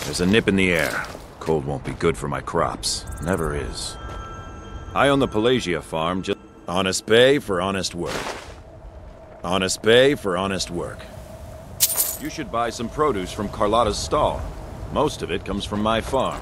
There's a nip in the air. Cold won't be good for my crops. Never is. I own the Pelagia farm, just honest pay for honest work. Honest pay for honest work. You should buy some produce from Carlotta's stall. Most of it comes from my farm.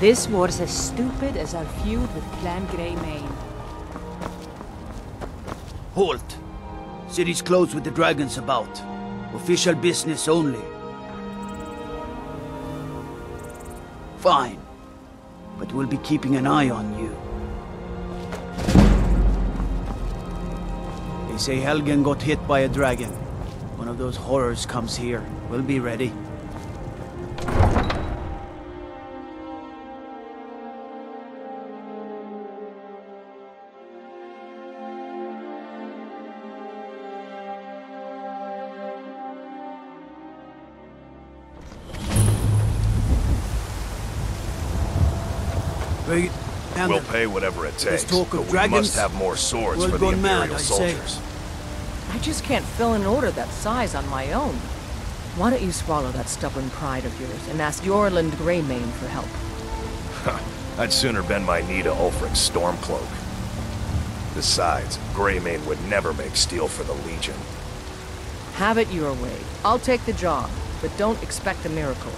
This war's as stupid as our feud with Clan Greymane. Halt! City's closed with the dragons about. Official business only. Fine. But we'll be keeping an eye on you. They say Helgen got hit by a dragon. One of those horrors comes here. We'll be ready. We'll pay whatever it takes, talk of but we dragons, must have more swords we'll for the go mad, Imperial I say. soldiers. I just can't fill an order that size on my own. Why don't you swallow that stubborn pride of yours and ask Yorland Greymane for help? I'd sooner bend my knee to Ulfric's Stormcloak. Besides, Greymane would never make steel for the Legion. Have it your way. I'll take the job, but don't expect a miracle.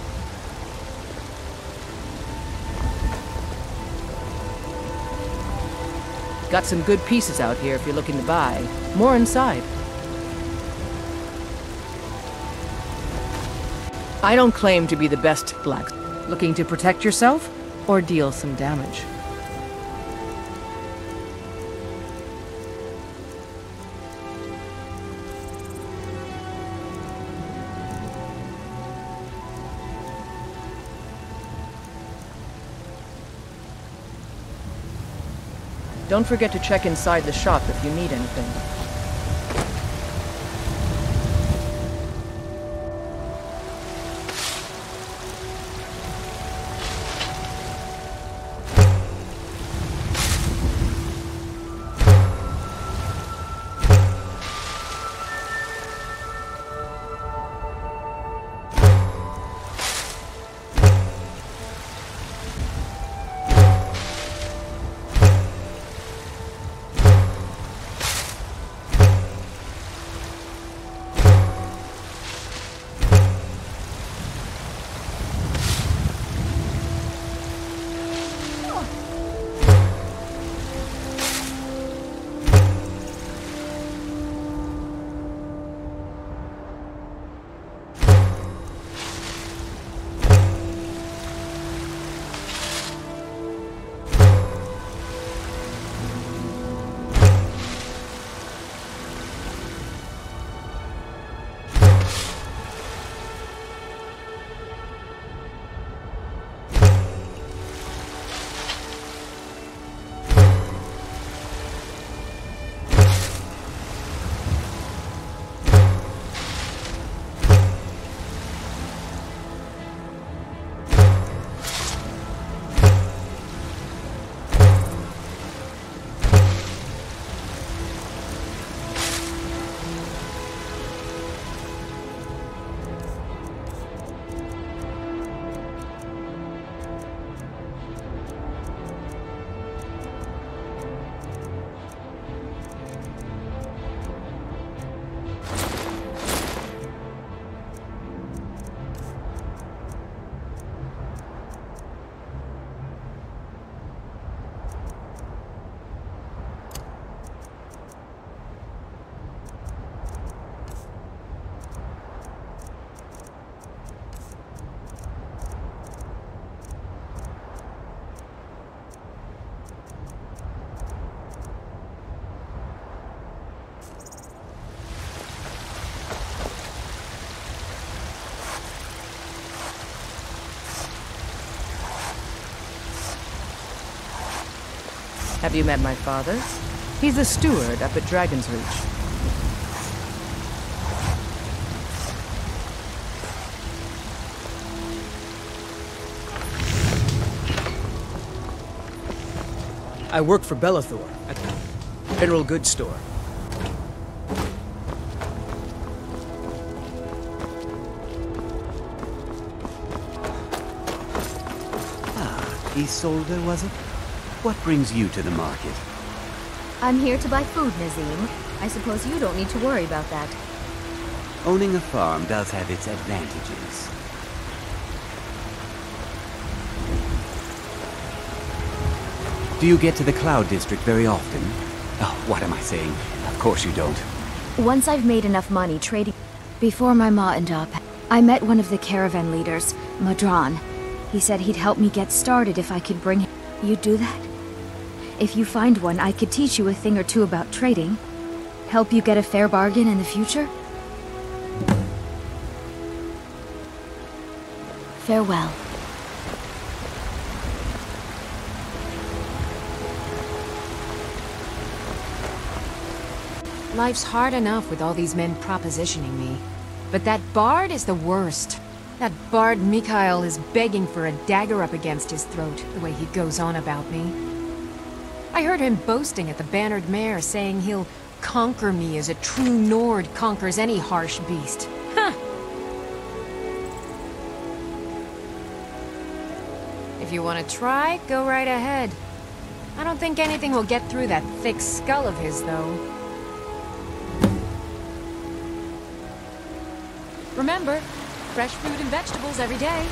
Got some good pieces out here if you're looking to buy. More inside. I don't claim to be the best blacksmith. Looking to protect yourself or deal some damage? Don't forget to check inside the shop if you need anything. Have you met my father? He's the steward up at Dragon's Reach. I work for Bellathor at the General Goods Store. Isolde, was it? What brings you to the market? I'm here to buy food, Nazim. I suppose you don't need to worry about that. Owning a farm does have its advantages. Do you get to the Cloud District very often? Oh, what am I saying? Of course you don't. Once I've made enough money trading... Before my ma and up, I met one of the caravan leaders, Madran. He said he'd help me get started if I could bring him. You'd do that? If you find one, I could teach you a thing or two about trading. Help you get a fair bargain in the future? Farewell. Life's hard enough with all these men propositioning me. But that bard is the worst. That bard Mikhail is begging for a dagger up against his throat, the way he goes on about me. I heard him boasting at the Bannered Mare, saying he'll conquer me as a true Nord conquers any harsh beast. Huh! If you want to try, go right ahead. I don't think anything will get through that thick skull of his, though. Remember, fresh fruit and vegetables every day.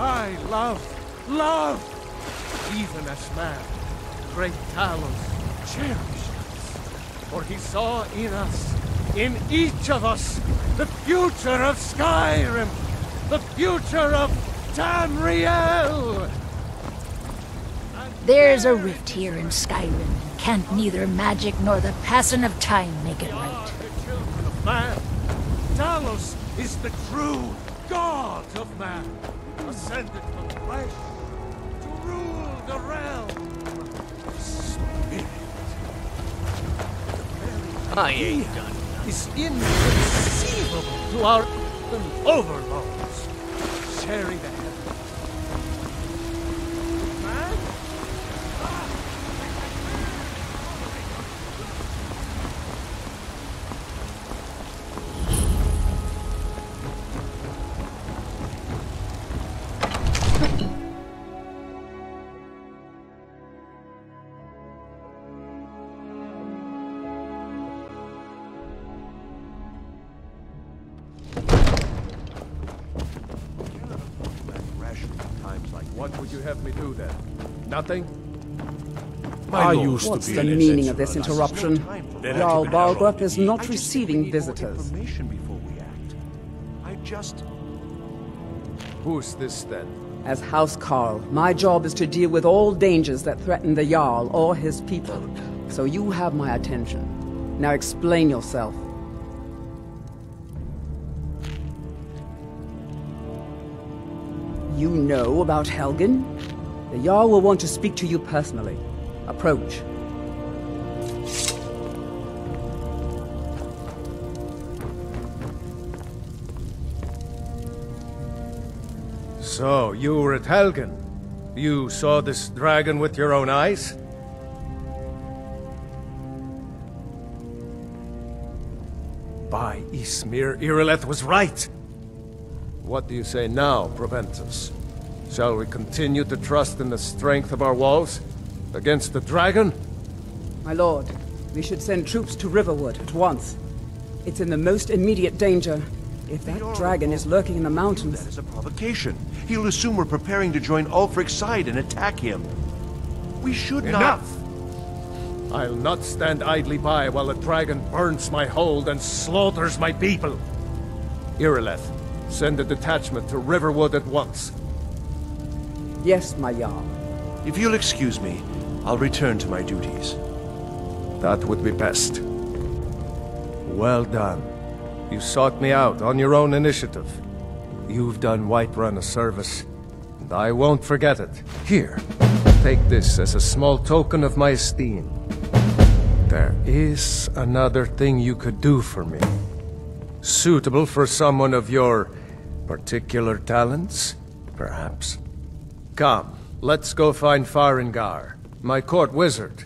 I love, even as man, great Talos cherished us. For he saw in us, in each of us, the future of Skyrim, the future of Tamriel! There's a rift here in Skyrim. Can't neither magic nor the passing of time make it right. The children of man. Talos is the true god of man, ascended from flesh to rule the realm. Spirit. I ain't done. Is inconceivable to our overlords. Sharing the heavens. Man? What would you have me do then? Nothing? What's the meaning of this interruption? Jarl Balgrup is not receiving visitors. Who's this then? As House Carl, my job is to deal with all dangers that threaten the Jarl or his people. So you have my attention. Now explain yourself. You know about Helgen? The Jarl will want to speak to you personally. Approach. So, you were at Helgen. You saw this dragon with your own eyes? By Ysmir, Irileth was right! What do you say now, Proventus? Shall we continue to trust in the strength of our walls? Against the dragon? My lord, we should send troops to Riverwood at once. It's in the most immediate danger. If that dragon is lurking in the mountains... That is a provocation. He'll assume we're preparing to join Ulfric's side and attack him. We should not... Enough! I'll not stand idly by while the dragon burns my hold and slaughters my people. Irileth, send a detachment to Riverwood at once. Yes, my Jarl. If you'll excuse me, I'll return to my duties. That would be best. Well done. You sought me out on your own initiative. You've done Whiterun a service, and I won't forget it. Here, take this as a small token of my esteem. There is another thing you could do for me. Suitable for someone of your particular talents, perhaps. Come, let's go find Farengar, my court wizard.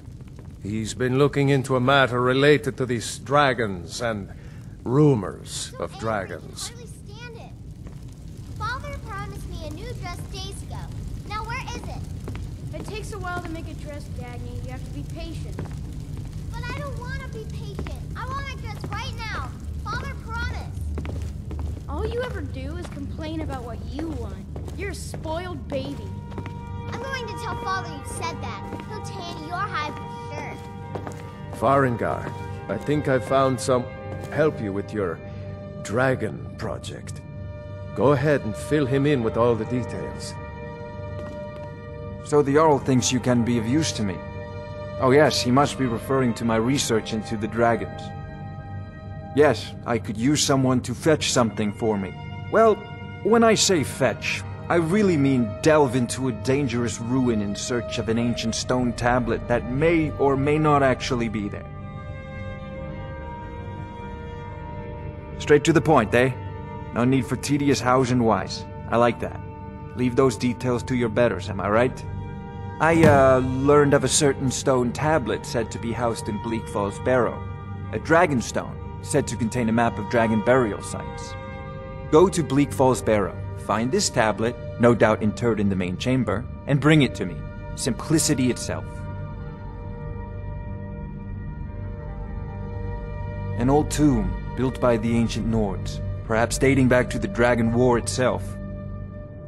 He's been looking into a matter related to these dragons and rumors of dragons. I can't hardly stand it. Father promised me a new dress days ago. Now where is it? It takes a while to make a dress, Dagny. You have to be patient. But I don't want to be patient. I want a dress right now. Father promised. All you ever do is complain about what you want. You're a spoiled baby. I'm going to tell Father you said that. He'll tan your hide for sure. Farengar, I think I found some help you with your dragon project. Go ahead and fill him in with all the details. So the Jarl thinks you can be of use to me. Oh yes, he must be referring to my research into the dragons. Yes, I could use someone to fetch something for me. Well, when I say fetch, I really mean delve into a dangerous ruin in search of an ancient stone tablet that may or may not actually be there. Straight to the point, eh? No need for tedious hows and whys. I like that. Leave those details to your betters, am I right? I, learned of a certain stone tablet said to be housed in Bleak Falls Barrow. A dragon stone, said to contain a map of dragon burial sites. Go to Bleak Falls Barrow, find this tablet, no doubt interred in the main chamber, and bring it to me. Simplicity itself. An old tomb, built by the ancient Nords, perhaps dating back to the Dragon War itself.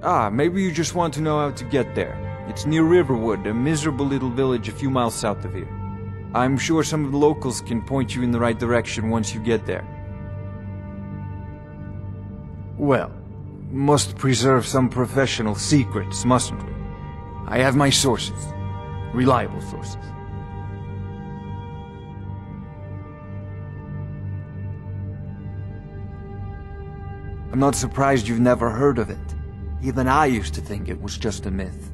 Ah, maybe you just want to know how to get there. It's near Riverwood, a miserable little village a few miles south of here. I'm sure some of the locals can point you in the right direction once you get there. Well, must preserve some professional secrets, mustn't we? I have my sources. Reliable sources. I'm not surprised you've never heard of it. Even I used to think it was just a myth.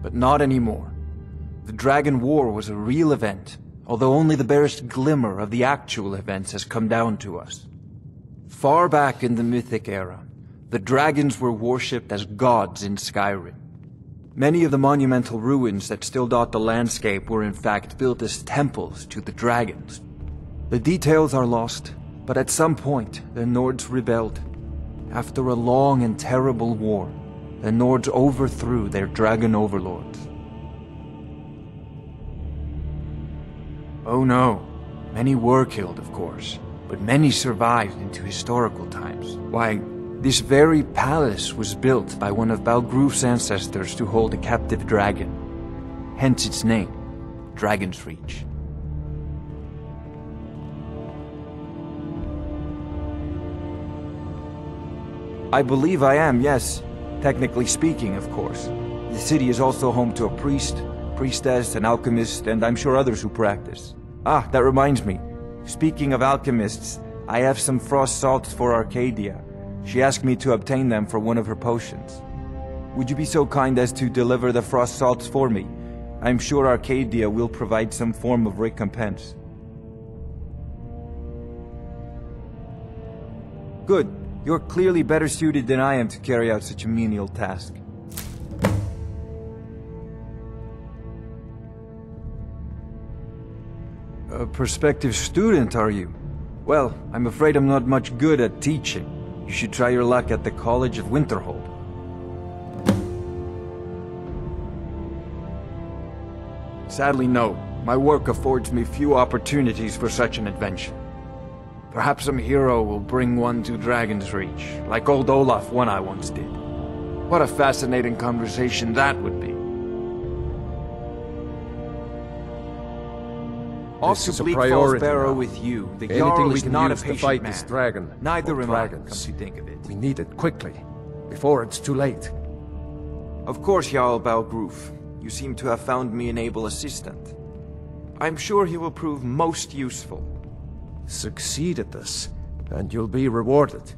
But not anymore. The Dragon War was a real event, although only the barest glimmer of the actual events has come down to us. Far back in the Mythic era, the dragons were worshipped as gods in Skyrim. Many of the monumental ruins that still dot the landscape were in fact built as temples to the dragons. The details are lost, but at some point the Nords rebelled. After a long and terrible war, the Nords overthrew their dragon overlords. Oh no, many were killed, of course, but many survived into historical times. Why, this very palace was built by one of Balgroof's ancestors to hold a captive dragon. Hence its name, Dragon's Reach. I believe I am, yes. Technically speaking, of course. The city is also home to a priest, priestess, an alchemist, and I'm sure others who practice. Ah, that reminds me. Speaking of alchemists, I have some frost salts for Arcadia. She asked me to obtain them for one of her potions. Would you be so kind as to deliver the frost salts for me? I'm sure Arcadia will provide some form of recompense. Good. You're clearly better suited than I am to carry out such a menial task. A prospective student, are you? Well, I'm afraid I'm not much good at teaching. You should try your luck at the College of Winterhold. Sadly, no. My work affords me few opportunities for such an adventure. Perhaps some hero will bring one to Dragon's Reach, like old Olaf one I once did. What a fascinating conversation that would be. Off to Bleak Falls Barrow with you. The Jarl is not a patient man. This dragon. Neither am I, come to think of it. We need it quickly, before it's too late. Of course, Jarl Balgroof. You seem to have found me an able assistant. I'm sure he will prove most useful. Succeed at this, and you'll be rewarded.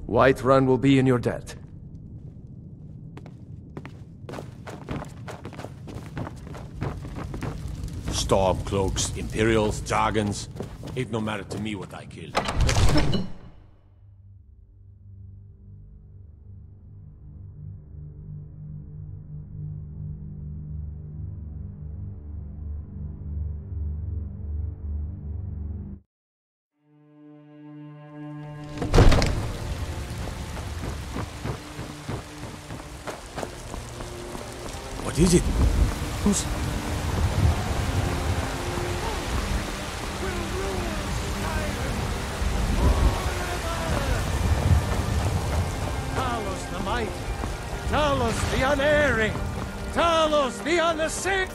Whiterun will be in your debt. Stormcloaks, Imperials, Dragons. Ain't no matter to me what I kill. What is it? Talos the mighty, Talos the unerring, Talos the unassailable.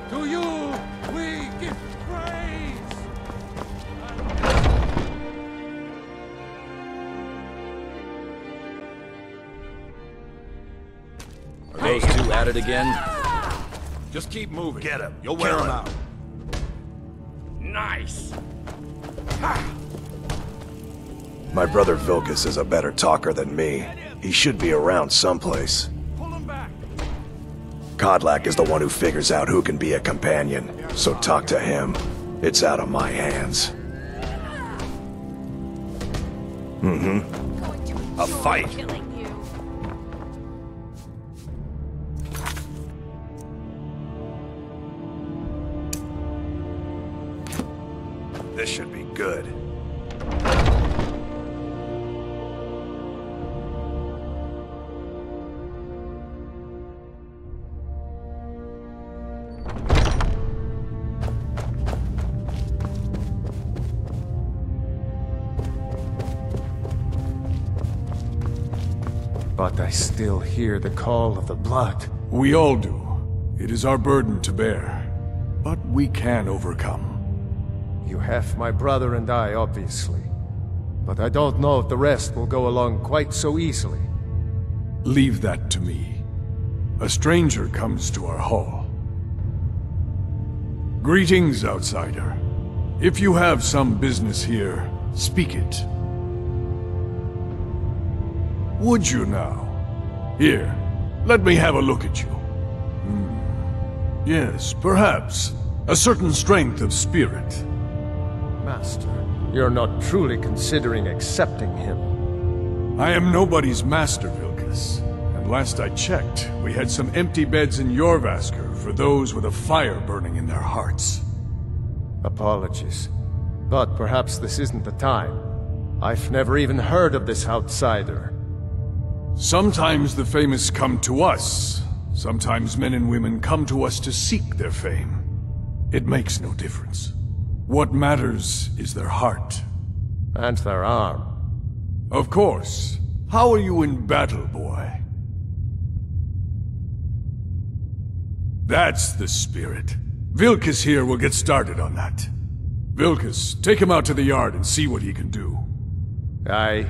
To you we give praise. Are those two at it again? Just keep moving. Get him. You'll wear them out. Nice. My brother Vilkas is a better talker than me. He should be around someplace. Kodlak is the one who figures out who can be a companion, so talk to him. It's out of my hands. Mm-hmm. A fight. This should be good. But I still hear the call of the blood. We all do. It is our burden to bear. But we can overcome. You have my brother and I, obviously. But I don't know if the rest will go along quite so easily. Leave that to me. A stranger comes to our hall. Greetings, outsider. If you have some business here, speak it. Would you now? Here, let me have a look at you. Yes, perhaps. A certain strength of spirit. Master, you're not truly considering accepting him. I am nobody's master, Vilkas. And last I checked, we had some empty beds in Jorvaskr for those with a fire burning in their hearts. Apologies. But perhaps this isn't the time. I've never even heard of this outsider. Sometimes the famous come to us. Sometimes men and women come to us to seek their fame. It makes no difference. What matters is their heart. And their arm. Of course. How are you in battle, boy? That's the spirit. Vilkas here will get started on that. Vilkas, take him out to the yard and see what he can do. Aye.